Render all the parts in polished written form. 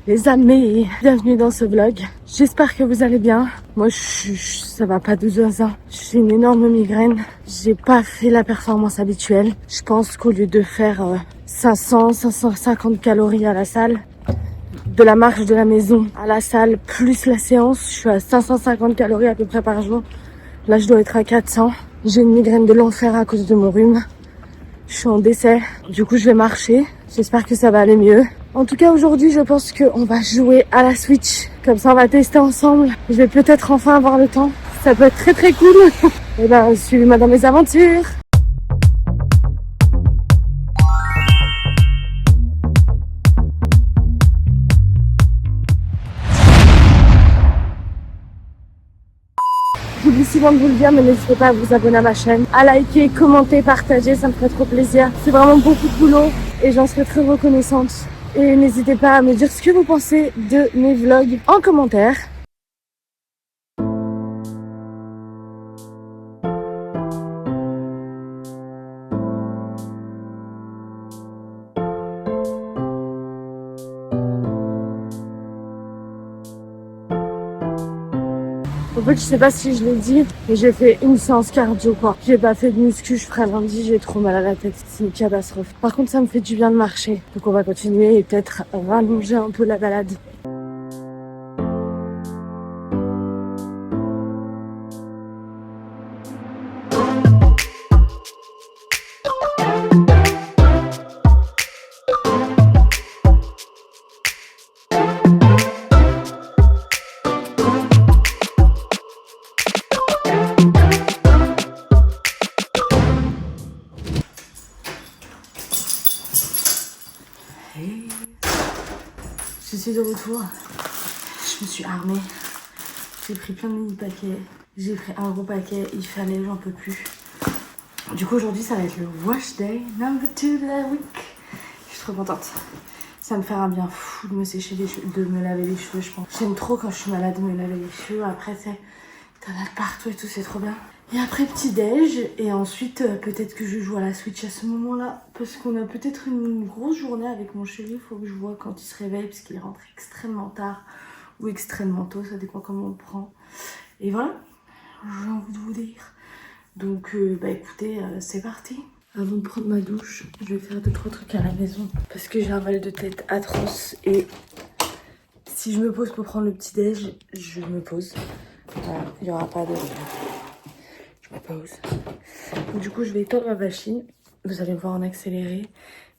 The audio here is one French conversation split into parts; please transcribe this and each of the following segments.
Les amis, bienvenue dans ce vlog. J'espère que vous allez bien. Moi, ça va pas de hasard. J'ai une énorme migraine. J'ai pas fait la performance habituelle. Je pense qu'au lieu de faire 550 calories à la salle, de la marche de la maison à la salle plus la séance, je suis à 550 calories à peu près par jour. Là, je dois être à 400. J'ai une migraine de l'enfer à cause de mon rhume. Je suis en décès. Du coup, je vais marcher. J'espère que ça va aller mieux. En tout cas, aujourd'hui, je pense qu'on va jouer à la Switch. Comme ça, on va tester ensemble. Je vais peut-être enfin avoir le temps. Ça peut être très très cool. Et ben, suivez-moi dans mes aventures. J'oublie souvent de vous le dire, mais n'hésitez pas à vous abonner à ma chaîne, à liker, commenter, partager, ça me ferait trop plaisir. C'est vraiment beaucoup de boulot et j'en serais très reconnaissante. Et n'hésitez pas à me dire ce que vous pensez de mes vlogs en commentaire. En fait, je sais pas si je l'ai dit, mais j'ai fait une séance cardio, quoi. J'ai pas fait de muscu, je ferai lundi, j'ai trop mal à la tête. C'est une catastrophe. Par contre, ça me fait du bien de marcher. Donc on va continuer et peut-être rallonger un peu la balade. Je suis de retour. Je me suis armée. J'ai pris plein de mini paquets. J'ai pris un gros paquet. Il fallait, j'en peux plus. Du coup, aujourd'hui, ça va être le wash day number 2 de la week. Je suis trop contente. Ça me fait un bien fou de me sécher les cheveux, de me laver les cheveux, je pense. J'aime trop quand je suis malade de me laver les cheveux. Après, t'en as partout et tout, c'est trop bien. Et après, petit déj. Et ensuite, peut-être que je joue à la Switch à ce moment-là. Parce qu'on a peut-être une grosse journée avec mon chéri. Il faut que je vois quand il se réveille. Parce qu'il rentre extrêmement tard. Ou extrêmement tôt. Ça dépend comment on le prend. Et voilà. J'ai envie de vous dire. Donc, écoutez, c'est parti. Avant de prendre ma douche, je vais faire 2-3 trucs à la maison. Parce que j'ai un mal de tête atroce. Et si je me pose pour prendre le petit déj, je me pose. Voilà, il n'y aura pas de... Je me pose. Donc, du coup, je vais étendre ma machine. Vous allez me voir en accéléré.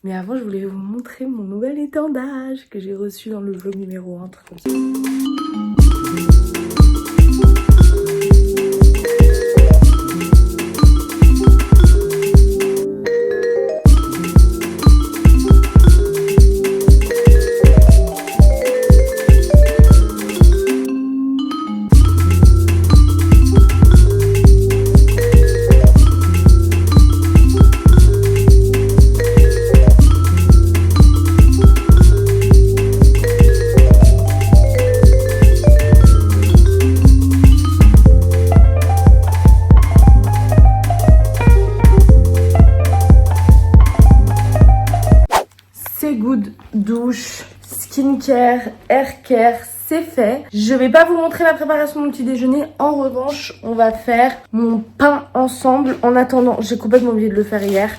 Mais avant, je voulais vous montrer mon nouvel étendage que j'ai reçu dans le vlog numéro 1. Comme ça. Douche, skincare, haircare, c'est fait. Je vais pas vous montrer la préparation de mon petit déjeuner. En revanche, on va faire mon pain ensemble. En attendant, j'ai complètement oublié de le faire hier.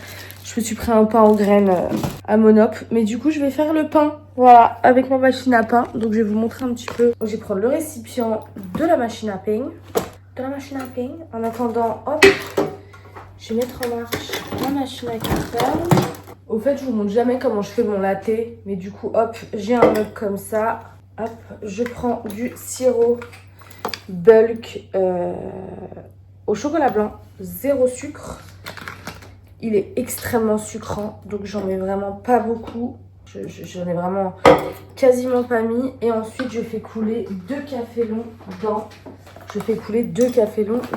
Je me suis pris un pain aux graines à Monop. Mais du coup, je vais faire le pain, voilà, avec ma machine à pain. Donc, je vais vous montrer un petit peu. Je vais prendre le récipient de la machine à pain. En attendant, hop, je vais mettre en marche ma machine à café. Au fait, je vous montre jamais comment je fais mon latte. Mais du coup, hop, j'ai un mug comme ça. Hop, je prends du sirop bulk au chocolat blanc. 0 sucre. Il est extrêmement sucrant. Donc, j'en mets vraiment pas beaucoup. J'en ai vraiment quasiment pas mis. Et ensuite, je fais couler 2 cafés longs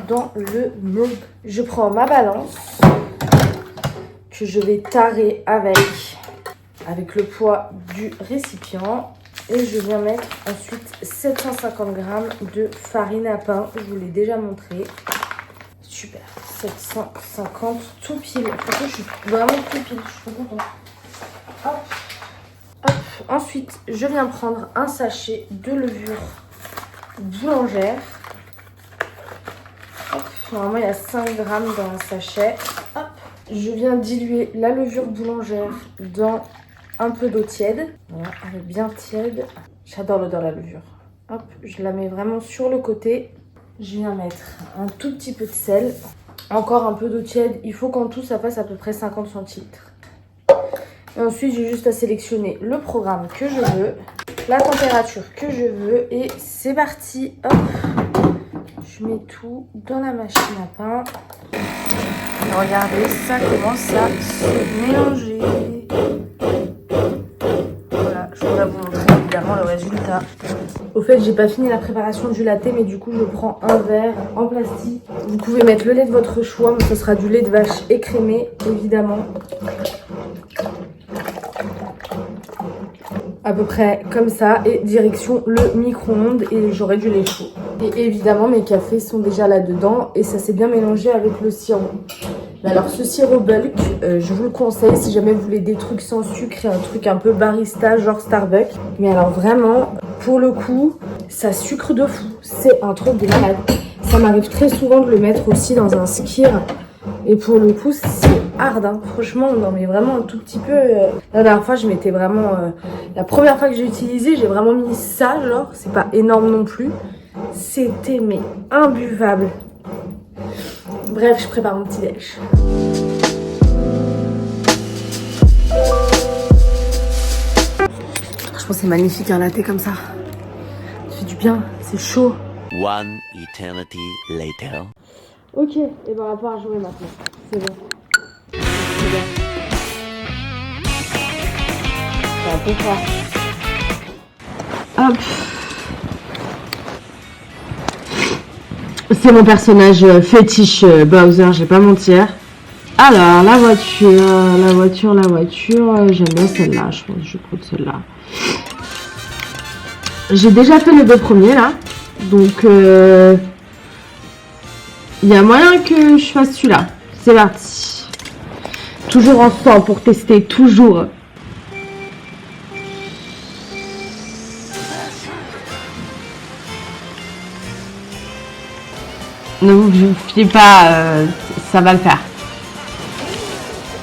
dans... le mug. Je prends ma balance que je vais tarer avec le poids du récipient. Et je viens mettre ensuite 750 g de farine à pain. Je vous l'ai déjà montré. Super. 750 tout pile. Franchement, je suis vraiment tout pile. Je suis trop contente. Hop. Hop. Ensuite, je viens prendre un sachet de levure boulangère. Hop, normalement, il y a 5 grammes dans un sachet. Hop, je viens diluer la levure boulangère dans un peu d'eau tiède. Voilà, elle est bien tiède. J'adore l'odeur de la levure. Hop, je la mets vraiment sur le côté. Je viens mettre un tout petit peu de sel. Encore un peu d'eau tiède. Il faut qu'en tout, ça fasse à peu près 50 centilitres. Et ensuite, j'ai juste à sélectionner le programme que je veux, la température que je veux. Et c'est parti. Hop, je mets tout dans la machine à pain. Et regardez, ça commence à se mélanger. Voilà, je voudrais vous montrer évidemment le résultat. Au fait, j'ai pas fini la préparation du latte, mais du coup, je prends un verre en plastique. Vous pouvez mettre le lait de votre choix, mais ce sera du lait de vache écrémé, évidemment. À peu près comme ça, et direction le micro-ondes, et j'aurai du lait chaud. Et évidemment, mes cafés sont déjà là-dedans, et ça s'est bien mélangé avec le sirop. Mais alors, ce sirop bulk, je vous le conseille si jamais vous voulez des trucs sans sucre et un truc un peu barista, genre Starbucks. Mais alors vraiment, pour le coup, ça sucre de fou. C'est un truc de malade. Ça m'arrive très souvent de le mettre aussi dans un skyr. Et pour le coup, c'est hard, hein. Franchement, on en met vraiment un tout petit peu. La dernière fois, je mettais vraiment... la première fois que j'ai utilisé, j'ai vraiment mis ça, genre. C'est pas énorme non plus. C'était, mais imbuvable. Bref, je prépare mon petit déj. Franchement, c'est magnifique un latte comme ça. Ça fait du bien, c'est chaud. One eternity later. Ok, et ben on va pouvoir jouer maintenant. C'est bon. C'est bon. C'est un peu fort. Hop. C'est mon personnage fétiche Bowser, je vais pas mentir. Alors, la voiture, j'aime bien celle-là, je pense que je prends celle-là. J'ai déjà fait les 2 premiers là, donc il y a moyen que je fasse celui-là. C'est parti. Toujours en sang pour tester, toujours. Ne vous fiez pas, ça va le faire.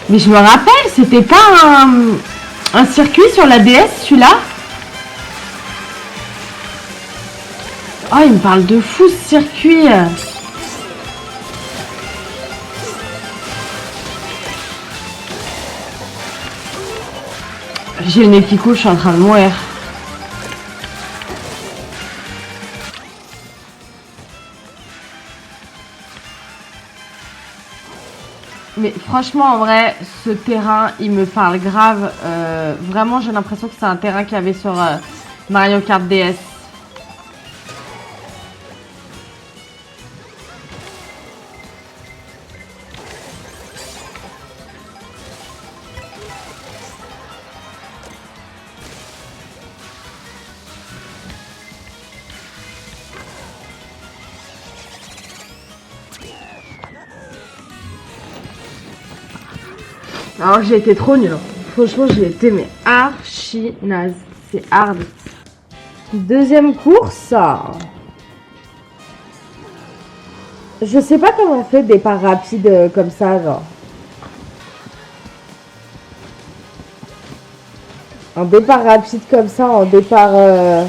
Mais je me rappelle, c'était pas un circuit sur la DS celui-là? Oh, il me parle de fou ce circuit. J'ai le nez qui coule, je suis en train de mourir. Mais franchement, en vrai, ce terrain, il me parle grave. Vraiment, j'ai l'impression que c'est un terrain qu'il y avait sur Mario Kart DS. Alors j'ai été trop nulle. Franchement j'ai été mais archi naze. C'est hard. Deuxième course. Je sais pas comment on fait des départ rapide comme ça genre. Un départ rapide comme ça, en départ...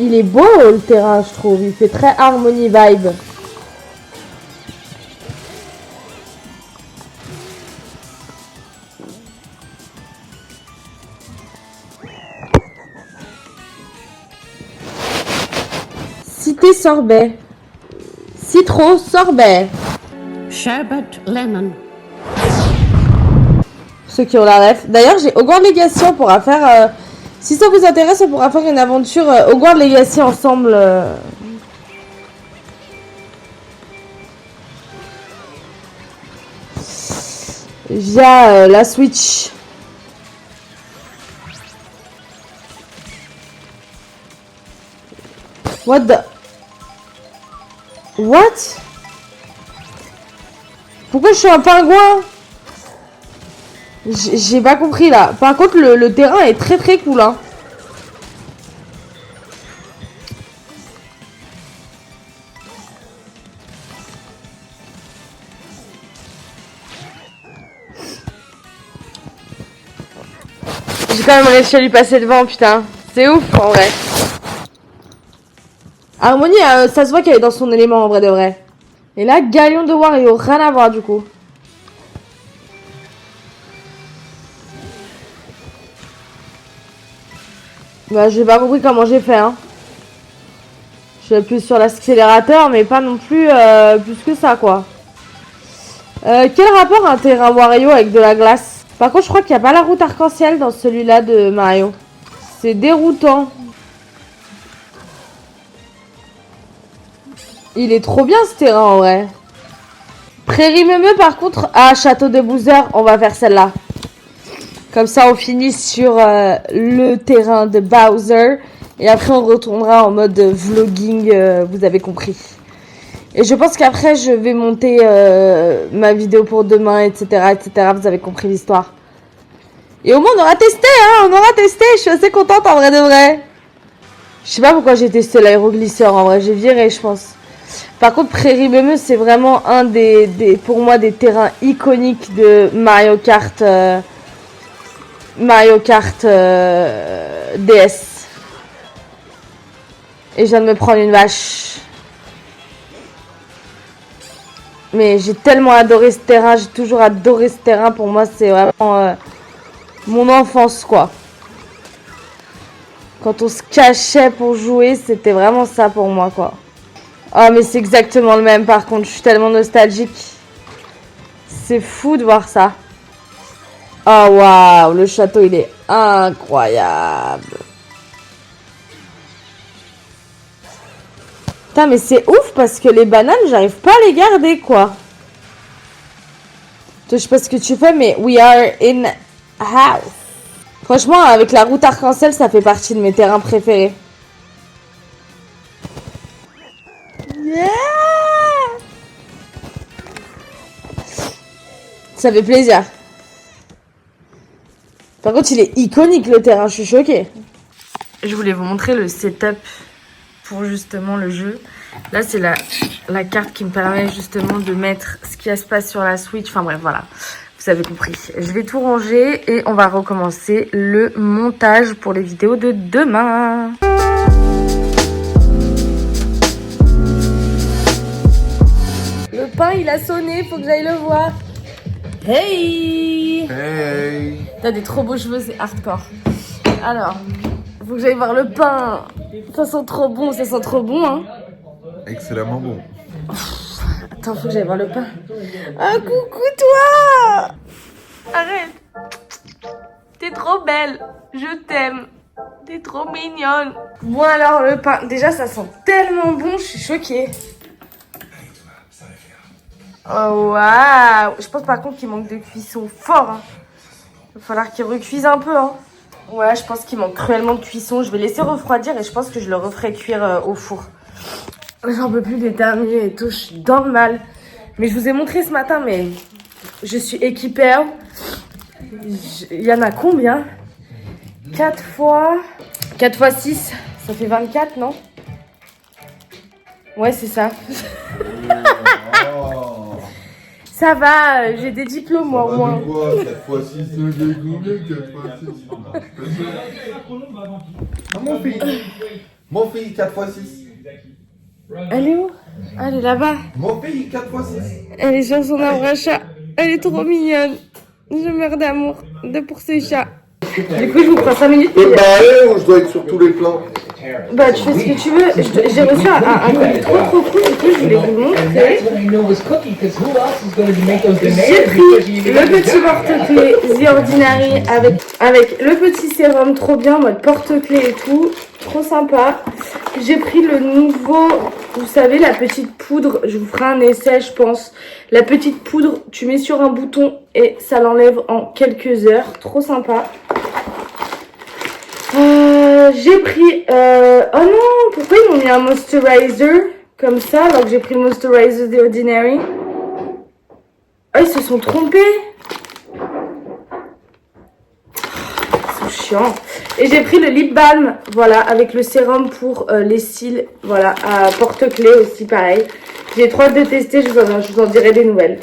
Il est beau le terrain, je trouve. Il fait très Harmony vibe. Cité sorbet. Citro sorbet. Sherbet lemon. Ceux qui ont la ref. D'ailleurs, j'ai Hogwarts Legacy, on pourra faire... si ça vous intéresse, on pourra faire une aventure Hogwarts Legacy ensemble. Via la Switch. What the... What? Pourquoi je suis un pingouin? J'ai pas compris là. Par contre, le terrain est très très cool, hein. J'ai quand même réussi à lui passer devant, putain. C'est ouf, en vrai. Harmonie, ça se voit qu'elle est dans son élément, en vrai de vrai. Et là, Galion de Wario, rien à voir, du coup. Bah, j'ai pas compris comment j'ai fait, hein. J'appuie sur l'accélérateur, mais pas non plus plus que ça, quoi. Quel rapport un terrain Wario avec de la glace? Par contre, je crois qu'il n'y a pas la route arc-en-ciel dans celui-là de Mario. C'est déroutant. Il est trop bien, ce terrain, en vrai. Prairie Meumeux, par contre... Ah, Château de Bowser, on va faire celle-là. Comme ça, on finit sur le terrain de Bowser. Et après, on retournera en mode vlogging, vous avez compris. Et je pense qu'après, je vais monter ma vidéo pour demain, etc., etc. Vous avez compris l'histoire. Et au moins, on aura testé, hein. On aura testé. Je suis assez contente, en vrai de vrai. Je sais pas pourquoi j'ai testé l'aéroglisseur, en vrai. J'ai viré, je pense. Par contre, Prairie Meumeux, c'est vraiment un pour moi, des terrains iconiques de Mario Kart... DS. Et je viens de me prendre une vache. Mais j'ai tellement adoré ce terrain. J'ai toujours adoré ce terrain. Pour moi, c'est vraiment mon enfance, quoi. Quand on se cachait pour jouer, c'était vraiment ça pour moi, quoi. Oh, mais c'est exactement le même, par contre. Je suis tellement nostalgique. C'est fou de voir ça. Oh waouh, le château il est incroyable. Putain, mais c'est ouf parce que les bananes, j'arrive pas à les garder, quoi. Je sais pas ce que tu fais, mais we are in house. Franchement, avec la route arc-en-ciel, ça fait partie de mes terrains préférés. Yeah! Ça fait plaisir. Par contre, il est iconique, le terrain, je suis choquée. Je voulais vous montrer le setup pour justement le jeu. Là, c'est la carte qui me permet justement de mettre ce qui se passe sur la Switch. Enfin bref, voilà. Vous avez compris. Je vais tout ranger et on va recommencer le montage pour les vidéos de demain. Le pain, il a sonné. Faut que j'aille le voir. Hey! Hey! T'as des trop beaux cheveux, c'est hardcore. Alors, faut que j'aille voir le pain. Ça sent trop bon, hein. Excellemment bon. Attends, faut que j'aille voir le pain. Ah, coucou toi! Arrête. T'es trop belle. Je t'aime. T'es trop mignonne. Bon alors, le pain. Déjà, ça sent tellement bon, je suis choquée. Oh waouh! Je pense par contre qu'il manque de cuisson fort. Hein. Il va falloir qu'il recuise un peu. Hein. Ouais, je pense qu'il manque cruellement de cuisson. Je vais laisser refroidir et je pense que je le referai cuire au four. J'en peux plus déterminer et tout. Je suis dans le mal. Mais je vous ai montré ce matin, mais je suis équipée. Il y en a combien? 4 fois 6, ça fait 24, non? Ouais, c'est ça. Ça va, j'ai des diplômes, moi, au moins. 4 fois 6, c'est combien? 4 fois 6. Ah, mon fils, 4 fois 6. Elle est où? Ah, elle est là-bas. Mon fils, 4 fois 6. Elle est sur son arbre à chat. Elle est trop mignonne. Je meurs d'amour pour ces chats. Du coup, je vous prends 5 minutes. Je peux me barrer ou je dois être sur tous les plans? Bah tu fais ce que tu veux. J'ai reçu un colis trop cool, du coup je voulais vous le montrer. J'ai pris le petit porte-clés The Ordinary avec le petit sérum trop bien en mode porte-clés et tout. Trop sympa. J'ai pris le nouveau, vous savez, la petite poudre. Je vous ferai un essai, je pense. La petite poudre, tu mets sur un bouton et ça l'enlève en quelques heures. Trop sympa. J'ai pris... Oh non, pourquoi ils m'ont mis un moisturizer comme ça alors que j'ai pris le moisturizer The Ordinary? Oh, ils se sont trompés. C'est chiant. Et j'ai pris le lip balm, voilà, avec le sérum pour les cils, voilà, à porte-clés aussi, pareil. J'ai trop hâte de tester, je vous en dirai des nouvelles.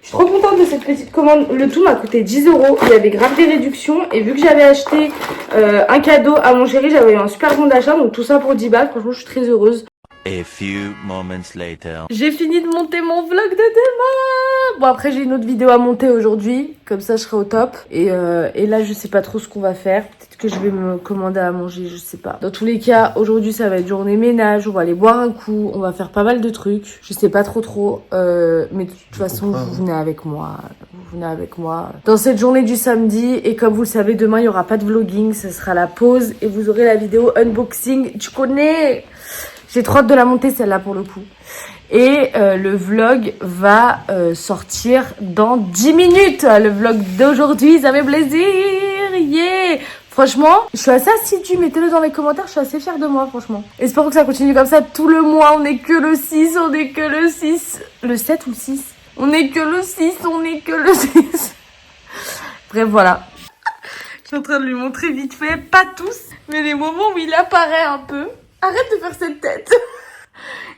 Je suis trop contente de cette petite commande. Le tout m'a coûté 10 €. Il y avait grave des réductions. Et vu que j'avais acheté un cadeau à mon chéri, j'avais eu un super bon d'achat. Donc tout ça pour 10 balles. Franchement, je suis très heureuse. A few moments later. J'ai fini de monter mon vlog de demain. Bon, après, j'ai une autre vidéo à monter aujourd'hui. Comme ça, je serai au top. Et là, je sais pas trop ce qu'on va faire. Peut-être que je vais me commander à manger, je sais pas. Dans tous les cas, aujourd'hui, ça va être journée ménage. On va aller boire un coup. On va faire pas mal de trucs. Je sais pas trop. Mais de toute façon, vous venez avec moi. Vous venez avec moi dans cette journée du samedi. Et comme vous le savez, demain, il y aura pas de vlogging. Ce sera la pause. Et vous aurez la vidéo unboxing. Tu connais? J'ai trop hâte de la monter celle-là pour le coup. Et le vlog va sortir dans 10 minutes. Le vlog d'aujourd'hui, ça fait plaisir. Yeah. Franchement, je suis assez assidue. Mettez-le dans les commentaires, je suis assez fière de moi franchement. Espérons que ça continue comme ça tout le mois. On n'est que le 6, on n'est que le 6. Le 7 ou le 6? On n'est que le 6, on n'est que le 6. Bref, voilà. Je suis en train de lui montrer vite fait, pas tous, mais les moments où il apparaît un peu. Arrête de faire cette tête.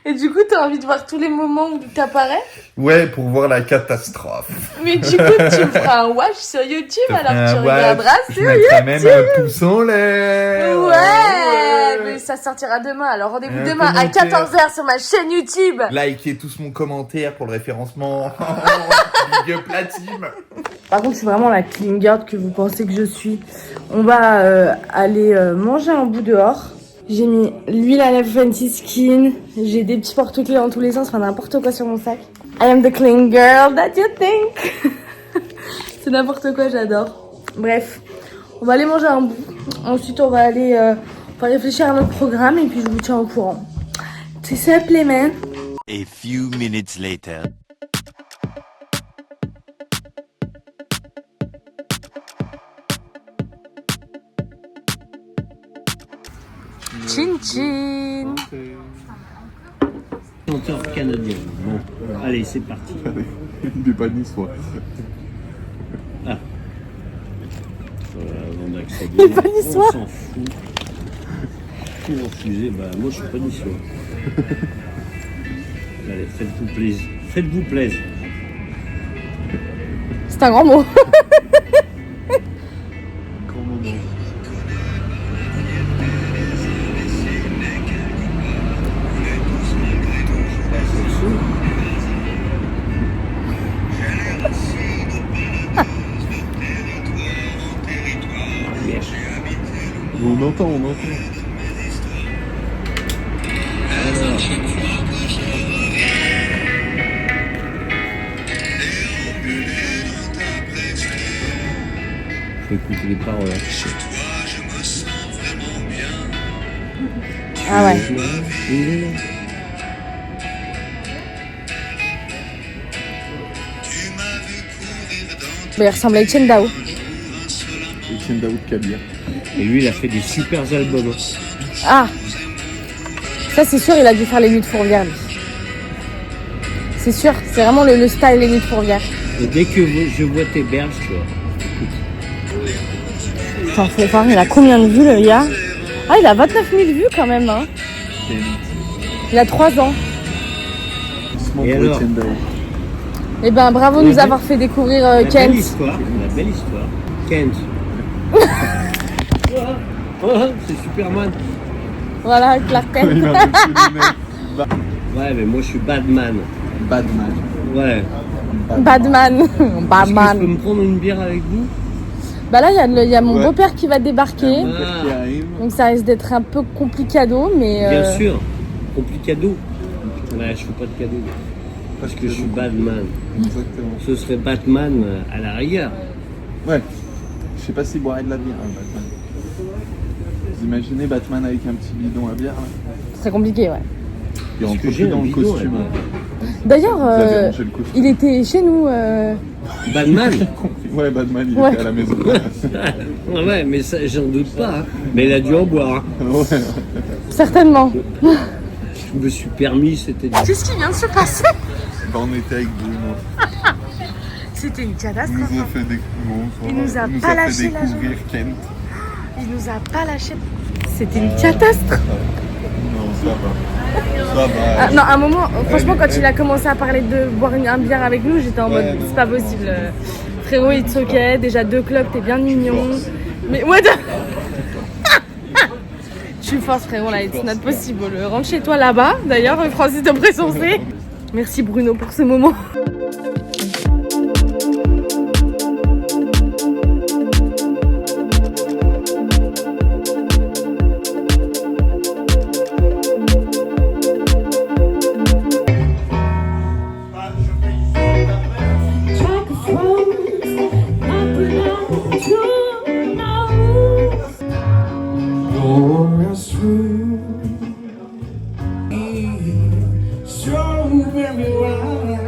Et du coup, t'as envie de voir tous les moments où t'apparais? Ouais, pour voir la catastrophe. Mais du coup, tu me feras un watch sur YouTube, alors tu regarderas sur Je mettrai YouTube. même un pouce en l'air. Ouais, mais ça sortira demain. Alors rendez-vous demain à 14h sur ma chaîne YouTube. Likez tous mon commentaire pour le référencement. Big up la team. Par contre, c'est vraiment la clean girl que vous pensez que je suis. On va aller manger un bout dehors. J'ai mis l'huile à lèvres Fenty Skin. J'ai des petits porte-clés dans tous les sens, enfin n'importe quoi sur mon sac. I am the clean girl that you think. C'est n'importe quoi, j'adore. Bref, on va aller manger un bout. Ensuite, on va aller réfléchir à notre programme et puis je vous tiens au courant. C'est simple, les man. A few minutes later. Chin chin. Chanteur canadien. Bon, allez, c'est parti. Il n'est pas niçois. Voilà, avant d'accéder, Il est pas niçois. on s'en fout. Tout refusé, bah moi je suis pas niçois. Allez, faites-vous plaisir. Faites-vous plaisir. C'est un grand mot. Grand moment. On entend. Faut écouter les paroles. Ah ouais. Mais il ressemble à Etienne Dao. Etienne Daoud Kabir. Et lui, il a fait des super albums. Ah, ça c'est sûr, il a dû faire les nuits de Fourvière, lui. C'est sûr, c'est vraiment le style les nuits de Fourvière. Et dès que je vois tes berges, tu vois. Attends, faut voir, il a combien de vues le gars? Ah, il a 29 000 vues quand même, hein. Il a 3 ans. Et alors? Eh ben, bravo de nous avoir fait découvrir La Kent. belle histoire. Kent. Oh, c'est Superman. Voilà, Clark Kent. Ouais, mais moi je suis Batman. Badman. Ouais. Batman. Est-ce que je peux me prendre une bière avec vous? Bah là, il y a mon beau-père qui va débarquer. Qui arrive. Donc ça risque d'être un peu complicado, mais... Bien sûr, complicado. Ouais, je fais pas de cadeaux. Parce que je suis Batman. Exactement. Ce serait Batman à la rigueur. Ouais. Je sais pas s'il boirait de la bière, hein, Batman. Vous imaginez Batman avec un petit bidon à bière là? C'est compliqué, ouais. Il rentre que plus j'ai dans un le bidon, costume. là. D'ailleurs, Vous avez rangé le costume. il était chez nous. Batman Ouais, Batman, il Ouais. était à la maison. Ouais, mais ça, j'en doute pas. Hein. Mais il a dû en boire. Hein. Ouais. Certainement. Je me suis permis, c'était... Qu'est-ce qui vient de se passer? Bah, on était avec Bruno. C'était une Il catastrophe. nous a fait, Il nous a il pas fait lâché la découvrir Kent. Il nous a pas lâché. C'était une catastrophe. Non, ça va. Ça va. Ah, non, à un moment, franchement, quand il a commencé à parler de boire un bière avec nous, j'étais en mode, Ouais, non, c'est pas possible. Frérot, il te ok, déjà 2 clubs, t'es bien mignon. Mais ouais, tu forces, frérot, là, it's not possible. Rentre chez toi là-bas. D'ailleurs, Francis de Pressensé. Merci Bruno pour ce moment. So very wide.